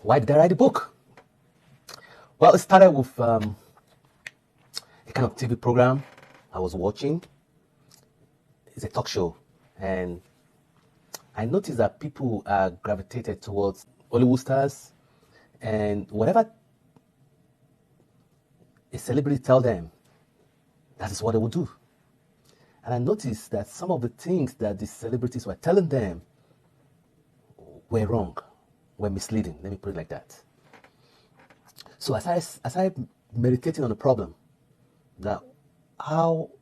Why did I write the book? Well, it started with a kind of TV program I was watching. It's a talk show, and I noticed that people are gravitated towards Hollywood stars, and whatever a celebrity tell them, that is what they will do. And I noticed that some of the things that the celebrities were telling them were wrong, were misleading. Let me put it like that. So as I meditating on the problem, that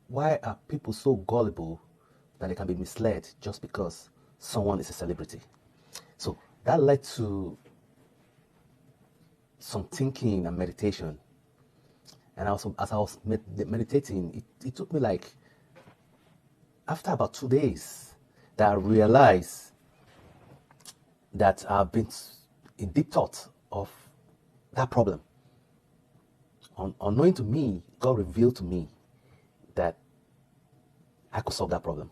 why are people so gullible that they can be misled just because someone is a celebrity? So that led to some thinking and meditation. And also, as I was meditating, it took me like, after about 2 days, that I realized that I've been in deep thought of that problem. Unknowing to me, God revealed to me that I could solve that problem.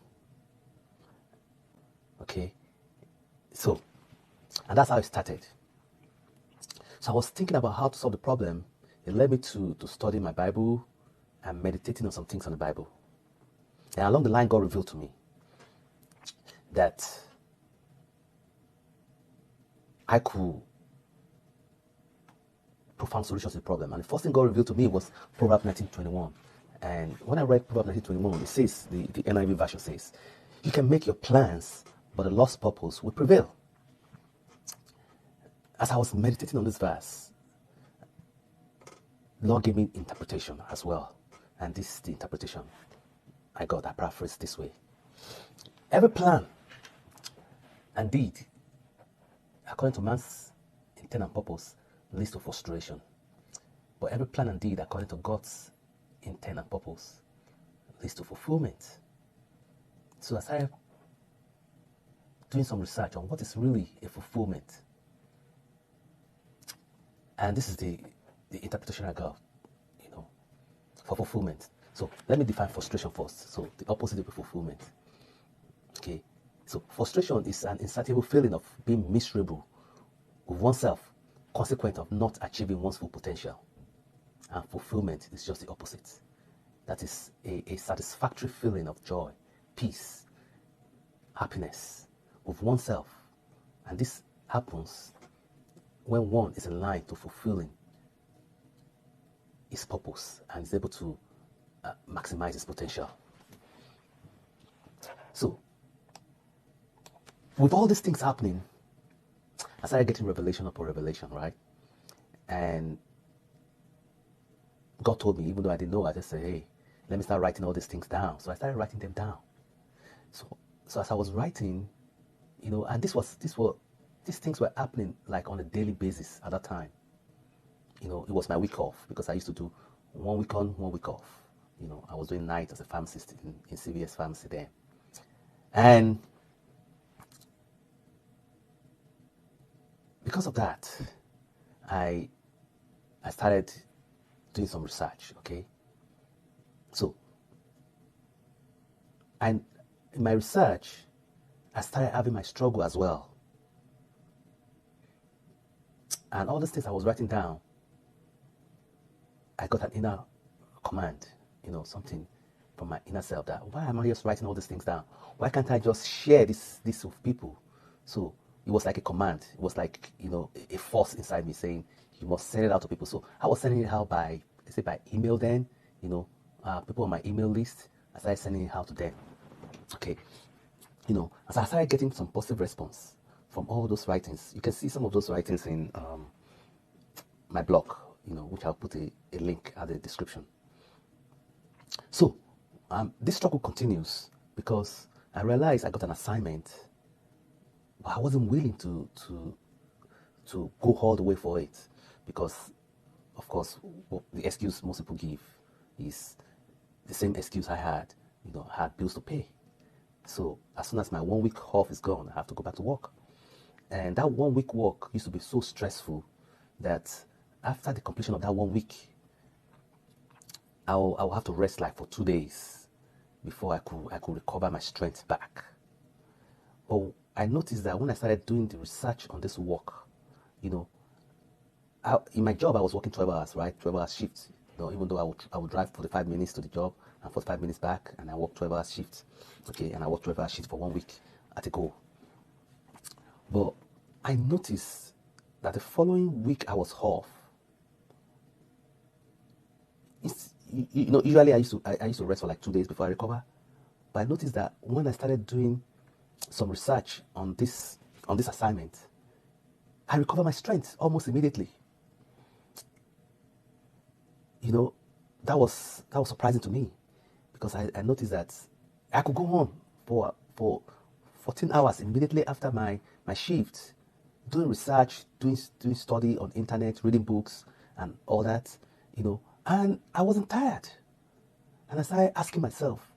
Okay? So, and that's how it started. So I was thinking about how to solve the problem. It led me to study my Bible and meditating on some things on the Bible. And along the line, God revealed to me that I could profound solutions to the problem. And the first thing God revealed to me was Proverbs 19:21. And when I read Proverbs 19:21, it says, the NIV version says, you can make your plans, but the lost purpose will prevail. As I was meditating on this verse, Lord gave me interpretation as well. And this is the interpretation I got. I paraphrased this way. Every plan and deed, according to man's intent and purpose, leads to frustration. But every plan and deed, according to God's intent and purpose, leads to fulfillment. So I started doing some research on what is really a fulfillment. And this is the interpretation I got, for fulfillment. So let me define frustration first. So the opposite of fulfillment. Okay. So frustration is an insatiable feeling of being miserable with oneself, consequent of not achieving one's full potential. And fulfillment is just the opposite. That is a satisfactory feeling of joy, peace, happiness with oneself. And this happens when one is in line to fulfilling his purpose and is able to maximize his potential. So, with all these things happening, I started getting revelation upon revelation, right? And God told me, even though I didn't know, I just said, hey, let me start writing all these things down. So I started writing them down. So as I was writing, and these things were happening like on a daily basis at that time. It was my week off because I used to do 1 week on, 1 week off. I was doing night as a pharmacist in CVS pharmacy there. And because of that, I started doing some research, okay? So, and in my research, I started having my struggle as well. And all these things I was writing down, I got an inner command, something from my inner self that, why am I just writing all these things down? Why can't I just share this with people? So it was like a command. It was like, a force inside me saying, you must send it out to people. So I was sending it out by email then, people on my email list. I started sending it out to them. Okay. As I started getting some positive response from all those writings, you can see some of those writings in my blog, which I'll put a link at the description. So this struggle continues because I realized I got an assignment, but I wasn't willing to go all the way for it because, of course, the excuse most people give is the same excuse I had. I had bills to pay. So as soon as my 1 week off is gone, I have to go back to work. And that 1 week work used to be so stressful that after the completion of that 1 week, I'll have to rest like for 2 days before I could recover my strength back. But I noticed that when I started doing the research on this work, in my job, I was working 12 hours, right? 12 hours shifts. Even though I would drive 45 minutes to the job and 45 minutes back, and I work 12 hours shifts. Okay, and I work 12 hours shifts for 1 week at a go. But I noticed that the following week I was off. Usually I used to rest for like 2 days before I recover. But I noticed that when I started doing some research on this assignment, I recovered my strength almost immediately. That was surprising to me, because I noticed that I could go on for 14 hours immediately after my shift, doing research, doing study on internet, reading books and all that, and I wasn't tired. And I started asking myself,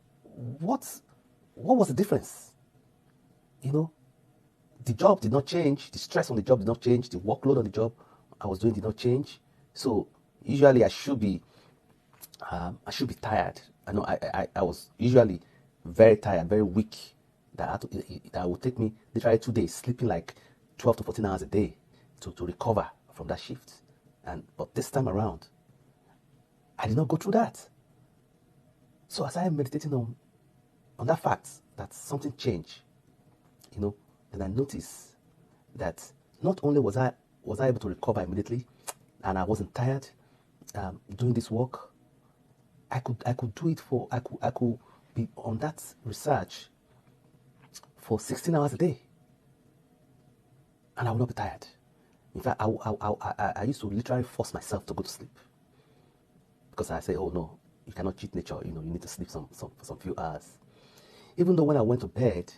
what was the difference? The job did not change, the stress on the job did not change, the workload on the job I was doing did not change. So usually I should be tired. I know I was usually very tired, very weak. That would take me literally 2 days, sleeping like 12 to 14 hours a day to recover from that shift. But this time around, I did not go through that. So as I am meditating on that fact that something changed, then I noticed that not only was I able to recover immediately, and I wasn't tired doing this work, I could do it I could be on that research for 16 hours a day, and I would not be tired. In fact, I used to literally force myself to go to sleep, because I say, oh no, you cannot cheat nature. You need to sleep some few hours. Even though when I went to bed,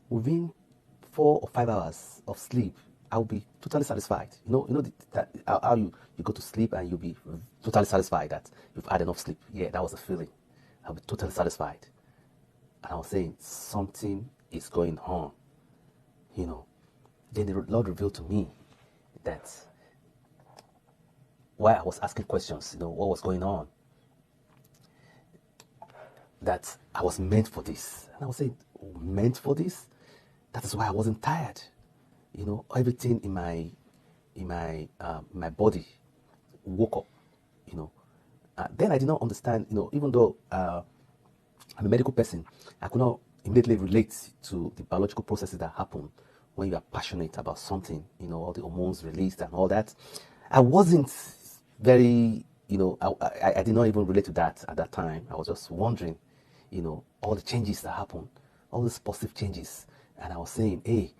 within 4 or 5 hours of sleep, I will be totally satisfied. How you go to sleep and you'll be totally satisfied that you've had enough sleep. Yeah, that was the feeling. I'll be totally satisfied. And I was saying, something is going on. Then the Lord revealed to me that while I was asking questions, what was going on, that I was meant for this. And I was saying, meant for this? That is why I wasn't tired. Everything in my body woke up. Then I did not understand. Even though I'm a medical person, I could not immediately relate to the biological processes that happen when you are passionate about something. All the hormones released and all that. I wasn't very. I did not even relate to that at that time. I was just wondering, all the changes that happen, all these positive changes. And I was saying, hey,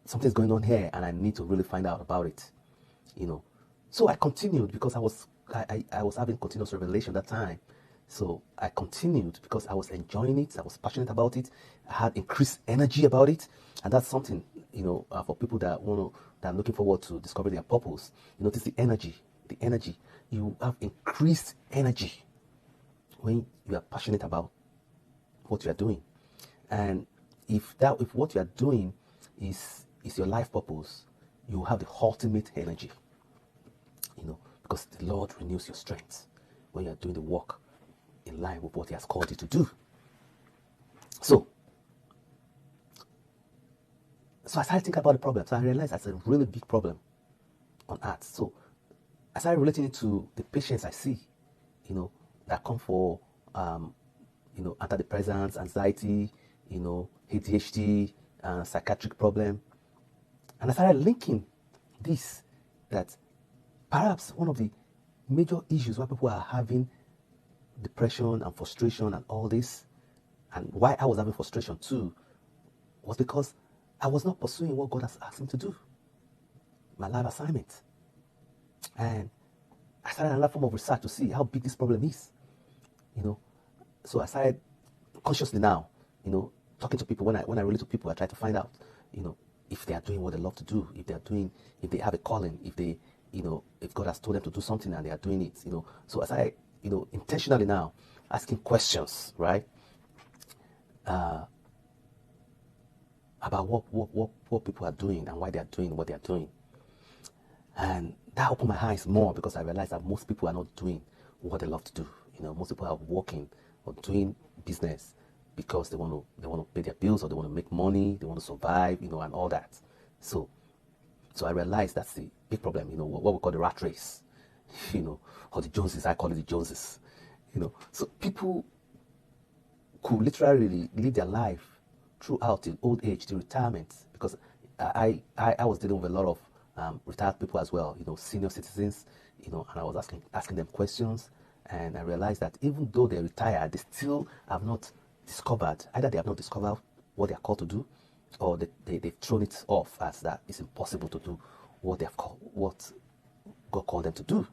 something's going on here, and I need to really find out about it. So I continued, because I was having continuous revelation that time. So I continued because I was enjoying it. I was passionate about it. I had increased energy about it, and that's something for people that are looking forward to discovering their purpose. You notice the energy. You have increased energy when you are passionate about what you are doing. And if what you are doing is your life purpose, you have the ultimate energy. Because the Lord renews your strength when you are doing the work in line with what He has called you to do. So I started thinking about the problem. So I realized that's a really big problem on earth. So I started relating it to the patients I see, that come for antidepressants, anxiety, ADHD, psychiatric problem. And I started linking this, that perhaps one of the major issues why people are having depression and frustration and all this, and why I was having frustration too, was because I was not pursuing what God has asked me to do, my life assignment. And I started another form of research to see how big this problem is. So I started consciously now, talking to people. When I relate to people, I try to find out, if they are doing what they love to do, if they have a calling, if God has told them to do something and they are doing it, So as I, intentionally now asking questions, right, about what people are doing and why they are doing what they are doing. And that opened my eyes more, because I realized that most people are not doing what they love to do. Most people are working or doing business because they want to pay their bills, or they want to make money, they want to survive, and all that. So So I realized that's the big problem, what we call the rat race, or the Joneses. I call it the Joneses, So people could literally live their life throughout the old age, the retirement, because I was dealing with a lot of retired people as well, senior citizens, and I was asking them questions, and I realized that even though they're retired, they still have not discovered, either they have not discovered what they are called to do, or they've thrown it off as that it's impossible to do what God called them to do.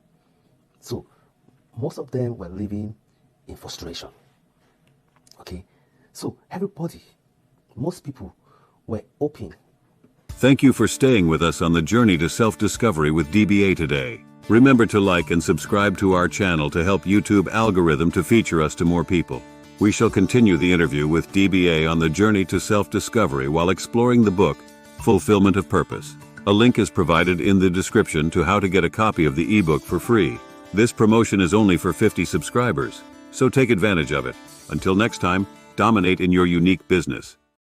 So most of them were living in frustration. Okay, so most people were open. Thank you for staying with us on the journey to self-discovery with DBA today. Remember to like and subscribe to our channel to help YouTube algorithm to feature us to more people. We shall continue the interview with DBA on the journey to self-discovery while exploring the book, Fulfillment of Purpose. A link is provided in the description to how to get a copy of the ebook for free. This promotion is only for 50 subscribers, so take advantage of it. Until next time, dominate in your unique business.